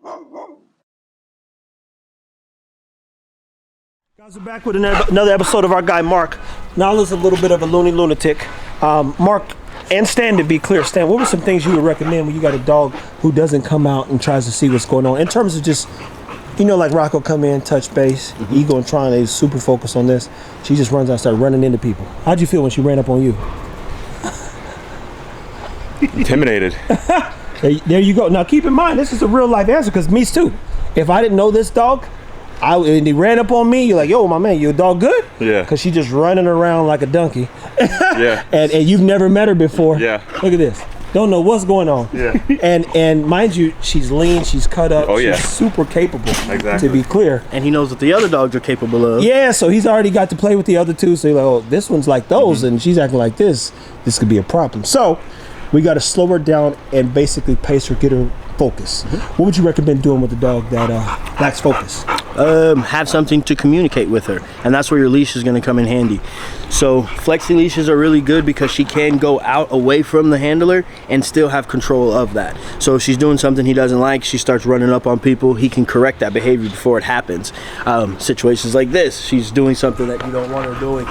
Guys, we're back with another episode of our guy Mark. Nala's a little bit of a loony lunatic. Mark and Stan, to be clear, Stan, what were some things you would recommend when you got a dog who doesn't come out and tries to see what's going on in terms of just, you know, like Rocco come in, touch base, Ego and Tron, they super focused on this. She just runs out and starts running into people. How'd you feel when she ran up on you? Intimidated. There you go. Now keep in mind, this is a real life answer because me too. If I didn't know this dog, and he ran up on me, you're like, yo, my man, you a dog good? Yeah. Because she just running around like a donkey. Yeah. And you've never met her before. Yeah. Look at this. Don't know what's going on. Yeah. And mind you, she's lean, she's cut up. Oh, yeah. She's super capable, Exactly. to be clear. And he knows what the other dogs are capable of. Yeah, so he's already got to play with the other two. So you're like, oh, this one's like those, and she's acting like this. This could be a problem. So we got to slow her down and basically pace her, get her focus. What would you recommend doing with a dog that lacks focus? Have something to communicate with her, and that's where your leash is going to come in handy. So flexi leashes are really good because she can go out away from the handler and still have control of that. So if she's doing something he doesn't like, she starts running up on people, he can correct that behavior before it happens. Situations like this, she's doing something that you don't want her doing,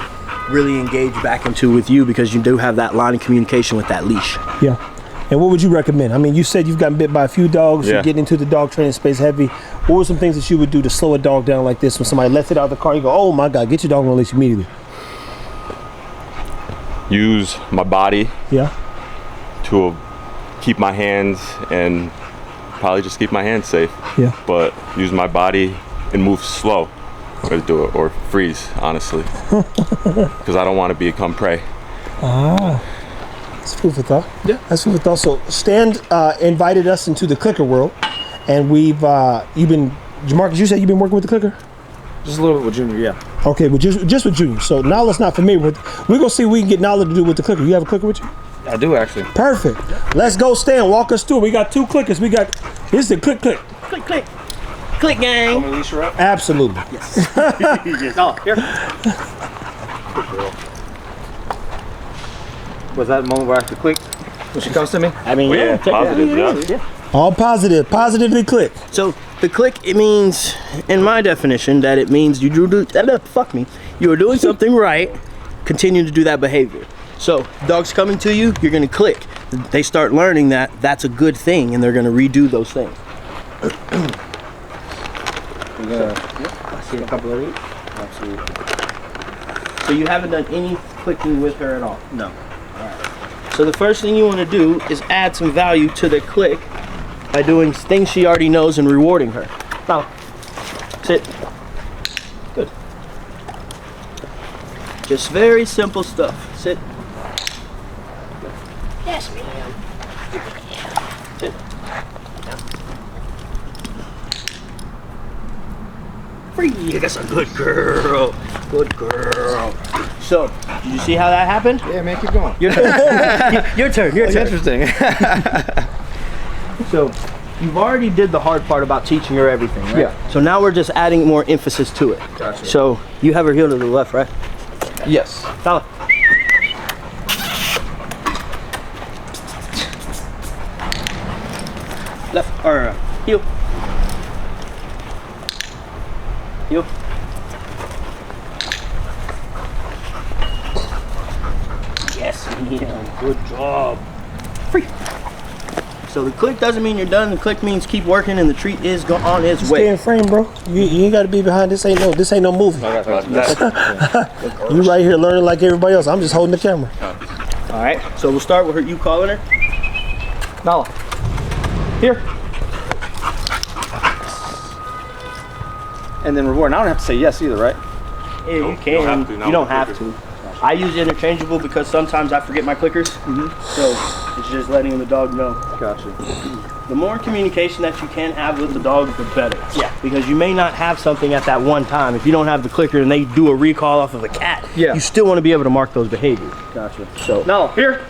really engage back into with you because you do have that line of communication with that leash. Yeah. And what would you recommend? I mean, you said you've gotten bit by a few dogs. Yeah. You're getting into the dog training space heavy. What were some things that you would do to slow a dog down like this when somebody lets it out of the car? You go, oh my God, get your dog on a leash immediately. Use my body Yeah. to keep my hands and probably just keep my hands safe. Yeah. But use my body and move slow. Or do it, or freeze, honestly. Because I don't want to become prey. That's food for thought. Yeah. That's food for thought. So Stan invited us into the clicker world, and you've been, Jemarcus, you said you've been working with the clicker? Just a little bit with Junior, yeah. Okay, but just with Junior. So Nala's not familiar with, we're going to see what we can get Nala to do with the clicker. You have a clicker with you? I do actually. Perfect. Let's go, Stan. Walk us through. We got two clickers. This is the click. Click, click. Click, gang. Want me to leash her up? Absolutely. Yes. Oh, here. Good girl. Was that the moment where I have to click when she comes to me? I mean, Yeah, positive, yeah. All positive. Positively click. So the click, it means, in my definition, that it means you do fuck me. You are doing something right. Continue to do that behavior. So dogs coming to you, you're gonna click. They start learning that that's a good thing, and they're gonna redo those things. I see a couple of these. Absolutely. So you haven't done any clicking with her at all? No. All right. So the first thing you want to do is add some value to the click by doing things she already knows and rewarding her. Now, sit. Good. Just very simple stuff. Sit. Good. Yes, ma'am. Sit. Free. That's a good girl. Good girl. So, did you see how that happened? Yeah, man, keep going. Your turn. Your turn. Your turn. Interesting. So, you've already did the hard part about teaching her everything, right? Yeah. So now we're just adding more emphasis to it. Gotcha. So, you have her heel to the left, right? Yes. Follow. Left, or heel. Heel. Yes, ma'am. Good job. Free. So the click doesn't mean you're done. The click means keep working, and the treat is on its way. Stay in frame, bro. You ain't got to be behind. This ain't no movie. You right here learning like everybody else. I'm just holding the camera. All right. So we'll start with her. You calling her? Nala. Here. And then reward. And I don't have to say yes either, right? Yeah, you can. You don't have to. I use interchangeable because sometimes I forget my clickers. So it's just letting the dog know. Gotcha. The more communication that you can have with the dog, the better. Yeah. Because you may not have something at that one time. If you don't have the clicker and they do a recall off of a cat, Yeah. you still want to be able to mark those behaviors. Gotcha. So Nala, here.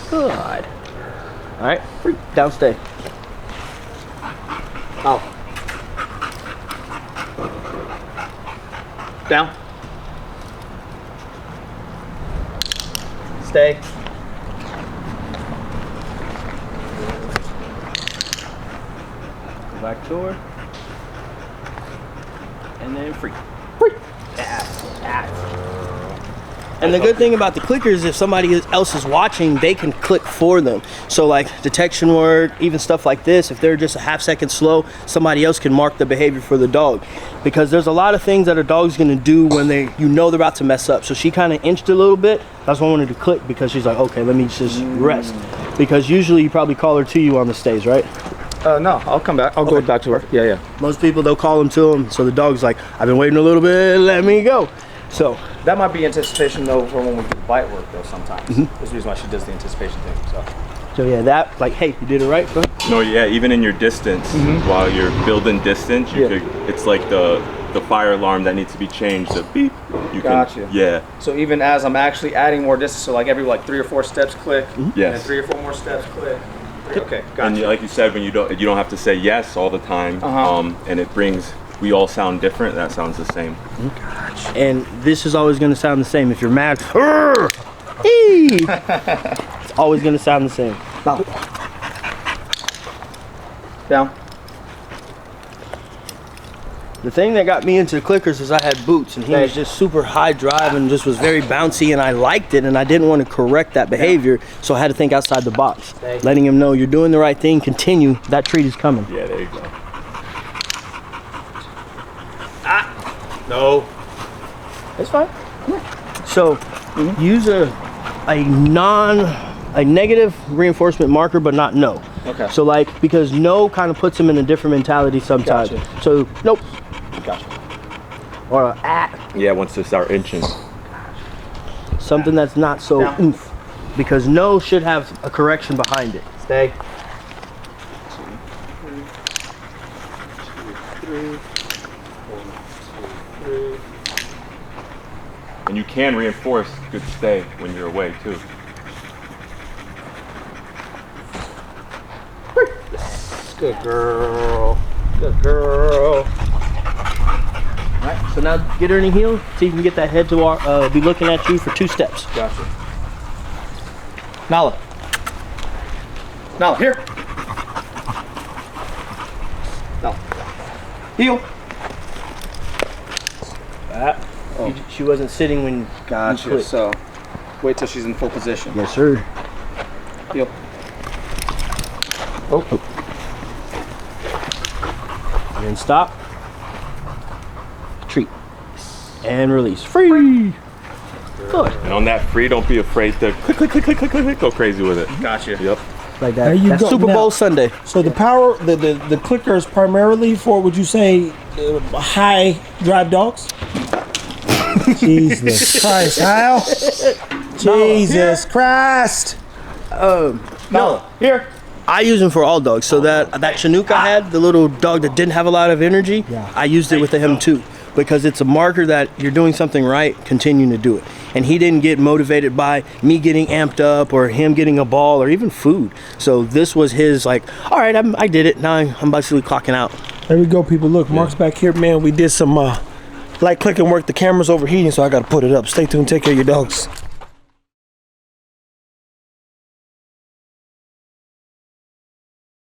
good. All right. Down, stay. Nala. Down. Stay. back door. And then free. And the good thing about the clickers, if somebody else is watching, they can click for them. So like detection work, even stuff like this, if they're just a half second slow, somebody else can mark the behavior for the dog. Because there's a lot of things that a dog's gonna do when they're about to mess up. So she kind of inched a little bit. That's why I wanted to click, because she's like, okay, let me just rest. Because usually you probably call her to you on the stays, right? No, I'll come back. I'll go back to her. Yeah. Most people, they'll call them to them. So the dog's like, I've been waiting a little bit, let me go. So That might be anticipation though for when we do bite work though sometimes. That's the reason why she does the anticipation thing. So yeah, that, like, hey, you did it right, bro. No, yeah, even in your distance, while you're building distance, you could. It's like the fire alarm that needs to be changed. The beep. You Gotcha. Yeah. So even as I'm actually adding more distance, so like every 3 or 4 steps click, Yes. and 3 or 4 more steps click. Okay, And gotcha. like you said, when you don't have to say yes all the time, and it brings. We all sound different. That sounds the same. And this is always gonna sound the same. If you're mad, it's always gonna sound the same. Now, Down. the thing that got me into clickers is I had Boots, and he was just super high drive and just was very bouncy, and I liked it, and I didn't want to correct that behavior, so I had to think outside the box. Letting him know you're doing the right thing, continue, that treat is coming. Yeah, there you go. No. It's fine. So use a negative reinforcement marker, but not no. Okay. So like, because no kind of puts him in a different mentality sometimes. Gotcha. So nope. Gotcha. Or a Yeah, once they start inching. something that's not so Down. oomph. Because no should have a correction behind it. Stay. 2, 3. 1, 2, 3. And you can reinforce good stay when you're away too. Good girl. Good girl. Alright, so now get her in the heel so you can get that head to be looking at you for 2 steps. Gotcha. Nala. Nala, here. Nala. Heel. That. She wasn't sitting when you Gotcha. clicked. So, wait till she's in full position. Yes, sir. Heel. Oh. And then stop. Treat. And release. Free. Good. And on that free, don't be afraid to click, click, click, click, click, click, go crazy with it. Gotcha. Yep. Like that. There you That's go. Super Now- Bowl Sunday. So the power, the clicker is primarily for, would you say, high drive dogs? Jesus Christ, Hal. Jesus Christ. Nala, here. I use them for all dogs. So that Chinook I had, the little dog that didn't have a lot of energy, Yeah. I used it with him too. Because it's a marker that you're doing something right, continuing to do it. And he didn't get motivated by me getting amped up or him getting a ball or even food. So this was his like, all right, I did it. Now I'm basically clocking out. There we go, people. Look, Mark's back here, man. We did some light clicking work. The camera's overheating, so I got to put it up. Stay tuned. Take care of your dogs.